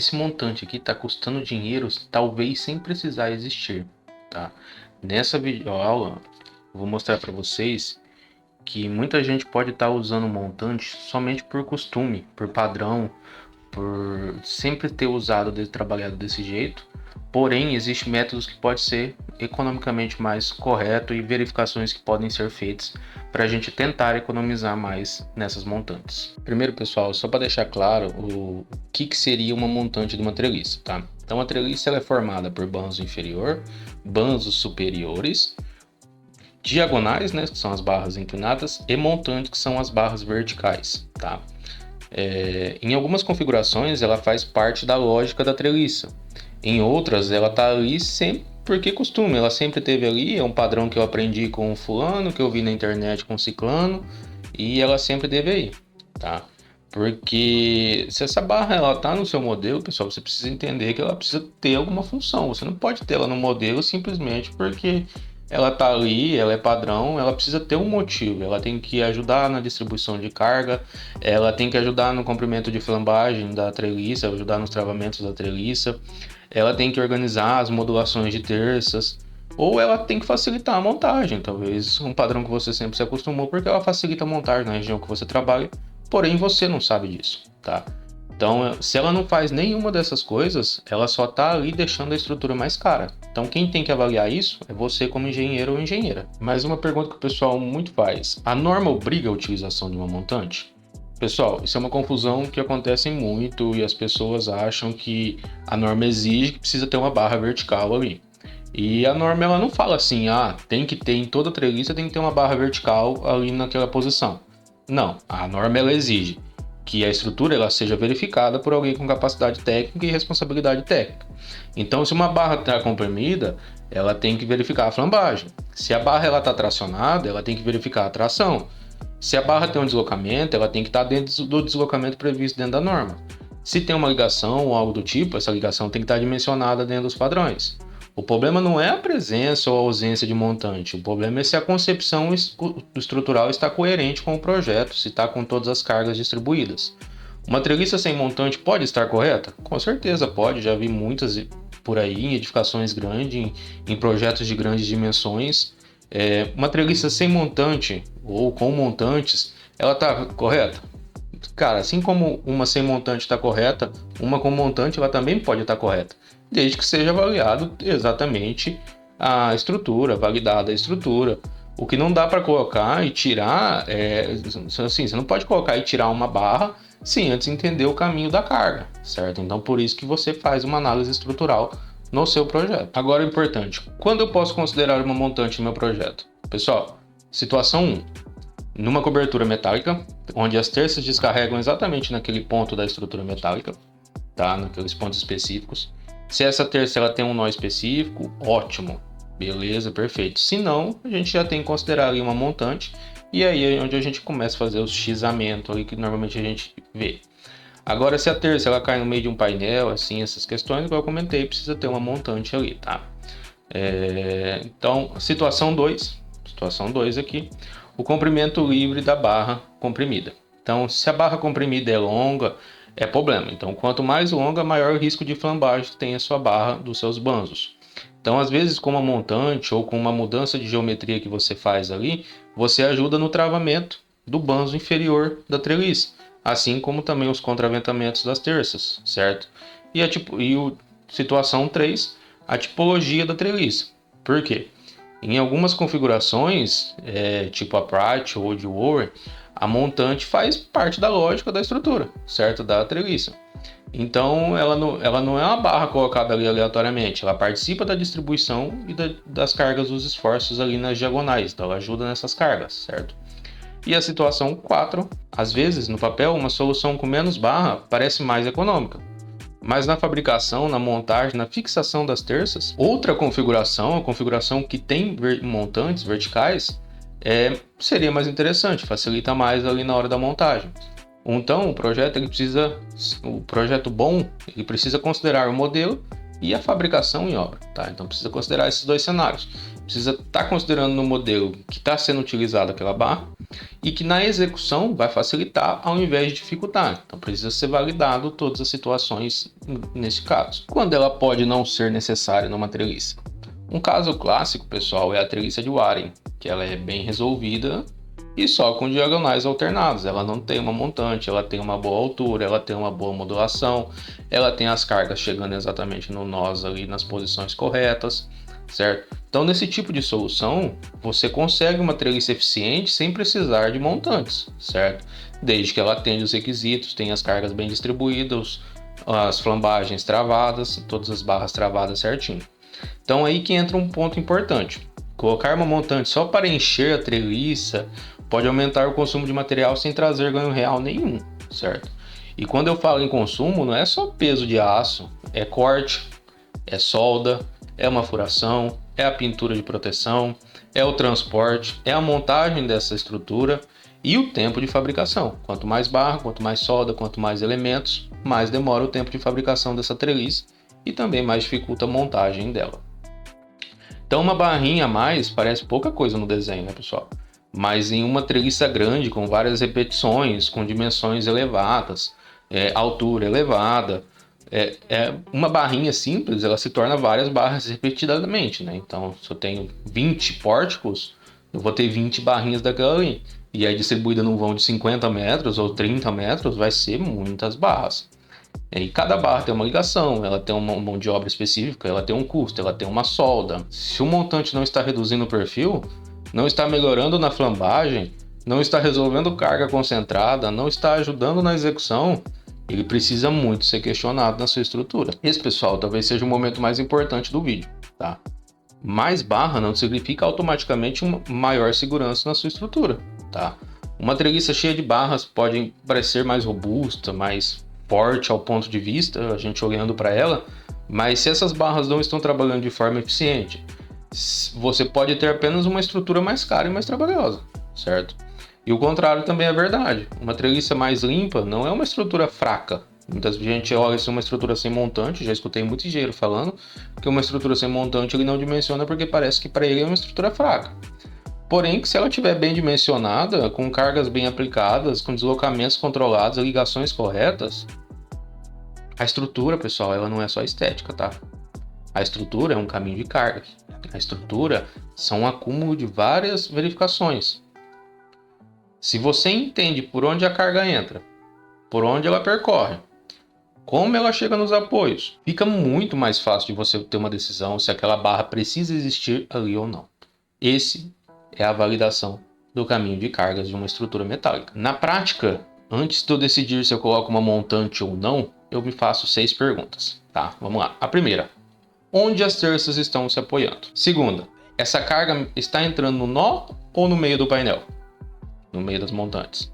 Esse montante aqui está custando dinheiro, talvez sem precisar existir, tá? Nessa videoaula, eu vou mostrar para vocês que muita gente pode estar usando o montante somente por costume, por padrão, por sempre ter trabalhado desse jeito. Porém, existem métodos que podem ser economicamente mais corretos e verificações que podem ser feitas para a gente tentar economizar mais nessas montantes. Primeiro, pessoal, só para deixar claro o que seria uma montante de uma treliça, tá? Então, a treliça ela é formada por banzo inferior, banzos superiores, diagonais, né, que são as barras inclinadas, e montantes, que são as barras verticais, tá? Em algumas configurações, ela faz parte da lógica da treliça. Em outras, ela tá ali sempre porque costume. Ela sempre teve ali, é um padrão que eu aprendi com o fulano, que eu vi na internet com o ciclano, e ela sempre teve aí, tá? Porque se essa barra ela tá no seu modelo, pessoal, você precisa entender que ela precisa ter alguma função. Você não pode ter ela no modelo simplesmente porque ela tá ali, ela é padrão, ela precisa ter um motivo. Ela tem que ajudar na distribuição de carga, ela tem que ajudar no comprimento de flambagem da treliça, ajudar nos travamentos da treliça, ela tem que organizar as modulações de terças, ou ela tem que facilitar a montagem, talvez um padrão que você sempre se acostumou, porque ela facilita a montagem na região que você trabalha, porém você não sabe disso, tá? Então, se ela não faz nenhuma dessas coisas, ela só está ali deixando a estrutura mais cara. Então, quem tem que avaliar isso é você como engenheiro ou engenheira. Mais uma pergunta que o pessoal muito faz: a norma obriga a utilização de uma montante? Pessoal, isso é uma confusão que acontece muito e as pessoas acham que a norma exige que precisa ter uma barra vertical ali. E a norma ela não fala assim, tem que ter em toda treliça, tem que ter uma barra vertical ali naquela posição. Não, a norma ela exige que a estrutura ela seja verificada por alguém com capacidade técnica e responsabilidade técnica. Então, se uma barra está comprimida, ela tem que verificar a flambagem. Se a barra está tracionada, ela tem que verificar a tração. Se a barra tem um deslocamento, ela tem que estar dentro do deslocamento previsto dentro da norma. Se tem uma ligação ou algo do tipo, essa ligação tem que estar dimensionada dentro dos padrões. O problema não é a presença ou a ausência de montante, o problema é se a concepção estrutural está coerente com o projeto, se está com todas as cargas distribuídas. Uma treliça sem montante pode estar correta? Com certeza pode, já vi muitas por aí em edificações grandes, em projetos de grandes dimensões. Uma treliça sem montante ou com montantes, ela está correta? Cara, assim como uma sem montante está correta, uma com montante ela também pode estar correta, desde que seja avaliado exatamente a estrutura, validada a estrutura. O que não dá para colocar e tirar assim, você não pode colocar e tirar uma barra sem antes entender o caminho da carga, certo? Então por isso que você faz uma análise estrutural no seu projeto. Agora, o importante, quando eu posso considerar uma montante no meu projeto? Pessoal, situação 1, numa cobertura metálica, onde as terças descarregam exatamente naquele ponto da estrutura metálica, tá? Naqueles pontos específicos. Se essa terça ela tem um nó específico, ótimo, beleza, perfeito. Se não, a gente já tem que considerar ali uma montante, e aí é onde a gente começa a fazer o xamento ali que normalmente a gente vê. Agora, se a terça ela cai no meio de um painel, assim, essas questões, igual eu comentei, precisa ter uma montante ali, tá? Então, situação 2 aqui, o comprimento livre da barra comprimida. Então, se a barra comprimida é longa, é problema. Então, quanto mais longa, maior o risco de flambagem tem a sua barra dos seus banzos. Então, às vezes, com uma montante ou com uma mudança de geometria que você faz ali, você ajuda no travamento do banzo inferior da treliça, assim como também os contraventamentos das terças, certo? E situação 3, a tipologia da treliça. Por quê? Em algumas configurações, tipo a Pratt ou de Warren, a montante faz parte da lógica da estrutura, certo? Da treliça. Então, ela não é uma barra colocada ali aleatoriamente, ela participa da distribuição e das cargas dos esforços ali nas diagonais, então ela ajuda nessas cargas, certo? E a situação 4, às vezes no papel uma solução com menos barra parece mais econômica, mas na fabricação, na montagem, na fixação das terças, outra configuração, a configuração que tem montantes verticais, seria mais interessante, facilita mais ali na hora da montagem. Então o projeto bom, ele precisa considerar o modelo e a fabricação em obra, tá? Então precisa considerar esses dois cenários. Precisa estar considerando no modelo que está sendo utilizado aquela barra e que na execução vai facilitar ao invés de dificultar. Então precisa ser validado todas as situações nesse caso. Quando ela pode não ser necessária numa treliça? Um caso clássico, pessoal, é a treliça de Waring, que ela é bem resolvida e só com diagonais alternadas. Ela não tem uma montante, ela tem uma boa altura, ela tem uma boa modulação, ela tem as cargas chegando exatamente no nós ali nas posições corretas, certo? Então, nesse tipo de solução, você consegue uma treliça eficiente sem precisar de montantes, certo? Desde que ela atende os requisitos, tenha as cargas bem distribuídas, as flambagens travadas, todas as barras travadas certinho. Então, aí que entra um ponto importante. Colocar uma montante só para encher a treliça pode aumentar o consumo de material sem trazer ganho real nenhum, certo? E quando eu falo em consumo, não é só peso de aço, é corte, é solda, é uma furação, é a pintura de proteção, é o transporte, é a montagem dessa estrutura e o tempo de fabricação. Quanto mais barra, quanto mais solda, quanto mais elementos, mais demora o tempo de fabricação dessa treliça e também mais dificulta a montagem dela. Então uma barrinha a mais parece pouca coisa no desenho, né, pessoal? Mas em uma treliça grande, com várias repetições, com dimensões elevadas, altura elevada, uma barrinha simples, ela se torna várias barras repetidamente, né? Então, se eu tenho 20 pórticos, eu vou ter 20 barrinhas daquela ali. E aí, distribuída num vão de 50 metros ou 30 metros, vai ser muitas barras. E cada barra tem uma ligação, ela tem uma mão de obra específica, ela tem um custo, ela tem uma solda. Se o montante não está reduzindo o perfil, não está melhorando na flambagem, não está resolvendo carga concentrada, não está ajudando na execução, ele precisa muito ser questionado na sua estrutura. Esse, pessoal, talvez seja o momento mais importante do vídeo, tá? Mais barra não significa automaticamente uma maior segurança na sua estrutura, tá? Uma treliça cheia de barras pode parecer mais robusta, mais forte ao ponto de vista, a gente olhando para ela, mas se essas barras não estão trabalhando de forma eficiente, você pode ter apenas uma estrutura mais cara e mais trabalhosa, certo? E o contrário também é verdade. Uma treliça mais limpa não é uma estrutura fraca. Muita gente olha assim uma estrutura sem montante, já escutei muito engenheiro falando que uma estrutura sem montante ele não dimensiona porque parece que para ele é uma estrutura fraca. Porém, que se ela estiver bem dimensionada, com cargas bem aplicadas, com deslocamentos controlados, ligações corretas, a estrutura, pessoal, ela não é só estética, tá? A estrutura é um caminho de cargas. A estrutura são um acúmulo de várias verificações. Se você entende por onde a carga entra, por onde ela percorre, como ela chega nos apoios, fica muito mais fácil de você ter uma decisão se aquela barra precisa existir ali ou não. Esse é a validação do caminho de cargas de uma estrutura metálica. Na prática, antes de eu decidir se eu coloco uma montante ou não, eu me faço 6 perguntas. Tá, vamos lá. A primeira, onde as terças estão se apoiando? Segunda, essa carga está entrando no nó ou no meio do painel? No meio das montantes.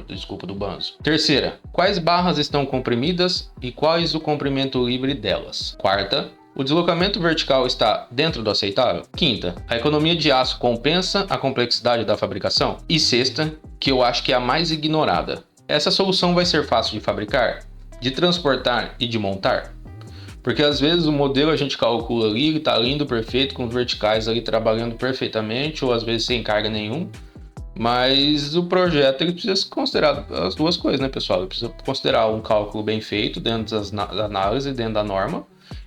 Desculpa, do banzo. Terceira, quais barras estão comprimidas e quais o comprimento livre delas? Quarta, o deslocamento vertical está dentro do aceitável? Quinta, a economia de aço compensa a complexidade da fabricação? E sexta, que eu acho que é a mais ignorada, essa solução vai ser fácil de fabricar, de transportar e de montar? Porque às vezes o modelo a gente calcula ali, ele está lindo, perfeito, com os verticais ali trabalhando perfeitamente, ou às vezes sem carga nenhuma. Mas o projeto ele precisa considerar as duas coisas, né, pessoal? Ele precisa considerar um cálculo bem feito dentro das análises, dentro da norma,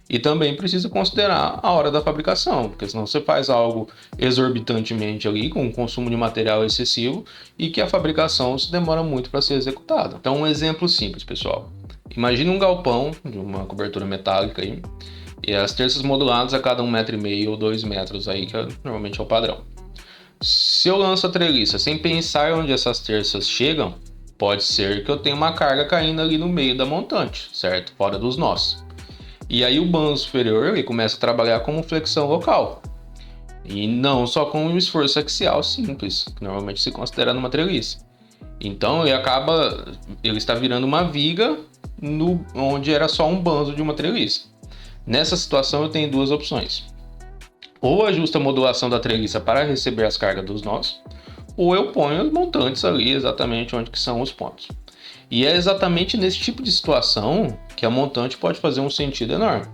e também precisa considerar a hora da fabricação, porque senão você faz algo exorbitantemente ali, com um consumo de material excessivo, e que a fabricação se demora muito para ser executada. Então, um exemplo simples, pessoal. Imagine um galpão de uma cobertura metálica aí, e as terças moduladas a cada 1,5 m ou 2 metros aí, que normalmente é o padrão. Se eu lanço a treliça sem pensar onde essas terças chegam, pode ser que eu tenha uma carga caindo ali no meio da montante, certo? Fora dos nós. E aí o banzo superior ele começa a trabalhar como flexão local. E não só com um esforço axial simples, que normalmente se considera numa treliça. Então ele está virando uma viga onde era só um banzo de uma treliça. Nessa situação eu tenho duas opções. Ou ajusto a modulação da treliça para receber as cargas dos nós, ou eu ponho os montantes ali exatamente onde que são os pontos. E é exatamente nesse tipo de situação que a montante pode fazer um sentido enorme.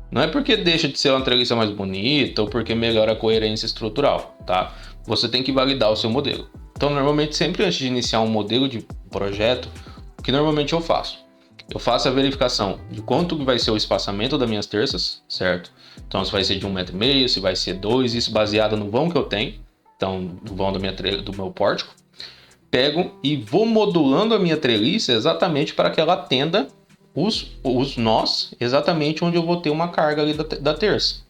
Não é porque deixa de ser uma treliça mais bonita ou porque melhora a coerência estrutural, tá? você tem que validar o seu modelo. Então, normalmente, sempre antes de iniciar um modelo de projeto, o que normalmente eu faço? Eu faço a verificação de quanto vai ser o espaçamento das minhas terças, certo? Então, se vai ser de 1,5 m, se vai ser 2, isso baseado no vão que eu tenho, então, no vão do meu pórtico. Pego e vou modulando a minha treliça exatamente para que ela atenda os nós, exatamente onde eu vou ter uma carga ali da terça,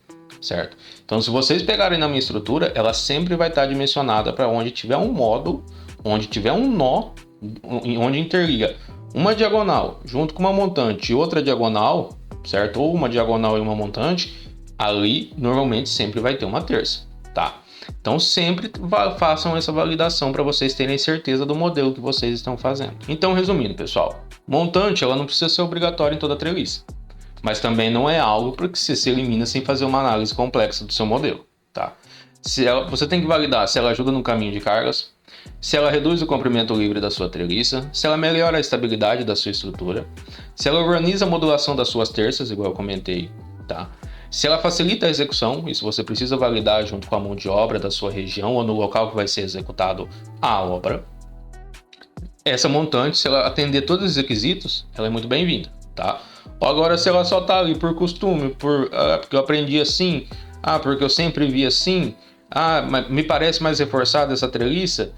certo? Então, se vocês pegarem na minha estrutura, ela sempre vai estar dimensionada para onde tiver um módulo, onde tiver um nó, onde interliga uma diagonal junto com uma montante e outra diagonal, certo? Ou uma diagonal e uma montante, ali normalmente sempre vai ter uma terça, tá? Então sempre façam essa validação para vocês terem certeza do modelo que vocês estão fazendo. Então, resumindo, pessoal, montante ela não precisa ser obrigatória em toda a treliça, mas também não é algo para que você se elimina sem fazer uma análise complexa do seu modelo, tá? Você tem que validar se ela ajuda no caminho de cargas, se ela reduz o comprimento livre da sua treliça, se ela melhora a estabilidade da sua estrutura, se ela organiza a modulação das suas terças, igual eu comentei, tá? Se ela facilita a execução, isso você precisa validar junto com a mão de obra da sua região ou no local que vai ser executado a obra. Essa montante, se ela atender todos os requisitos, ela é muito bem-vinda, tá? Agora, se ela só tá ali por costume, porque eu aprendi assim, porque eu sempre vi assim, mas me parece mais reforçada essa treliça,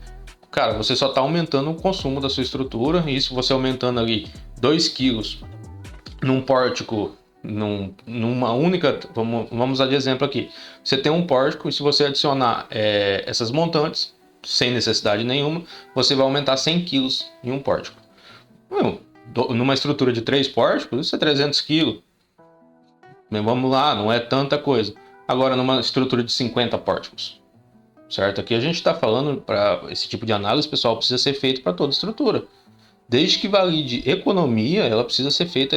cara, você só está aumentando o consumo da sua estrutura, e isso você aumentando ali 2 kg num pórtico, numa única, vamos usar de exemplo aqui, você tem um pórtico e se você adicionar essas montantes, sem necessidade nenhuma, você vai aumentar 100 kg em um pórtico. Numa estrutura de 3 pórticos, isso é 300 kg. Vamos lá, não é tanta coisa. Agora, numa estrutura de 50 pórticos, certo? Aqui a gente está falando, para esse tipo de análise, pessoal, precisa ser feito para toda estrutura. Desde que valide economia, ela precisa ser feita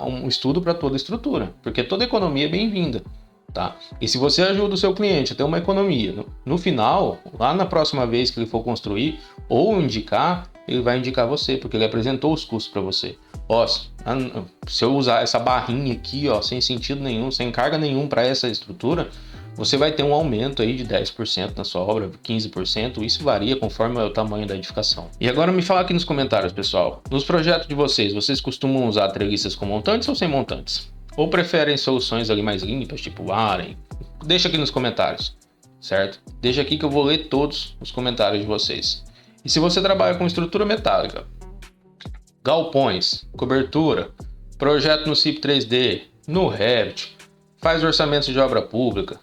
um estudo para toda estrutura, porque toda economia é bem-vinda, tá? E se você ajuda o seu cliente a ter uma economia, no final, lá na próxima vez que ele for construir ou indicar, ele vai indicar você, porque ele apresentou os custos para você. Ó, se eu usar essa barrinha aqui, ó, sem sentido nenhum, sem carga nenhum para essa estrutura, você vai ter um aumento aí de 10% na sua obra, 15%, isso varia conforme o tamanho da edificação. E agora me fala aqui nos comentários, pessoal, nos projetos de vocês costumam usar treliças com montantes ou sem montantes? Ou preferem soluções ali mais limpas, tipo Aren? Deixa aqui nos comentários, certo? Deixa aqui que eu vou ler todos os comentários de vocês. E se você trabalha com estrutura metálica, galpões, cobertura, projeto no CIP 3D, no Revit, faz orçamentos de obra pública,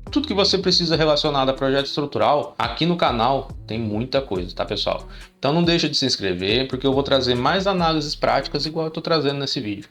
tudo que você precisa relacionado a projeto estrutural, aqui no canal tem muita coisa, tá, pessoal? Então não deixa de se inscrever, porque eu vou trazer mais análises práticas igual eu tô trazendo nesse vídeo.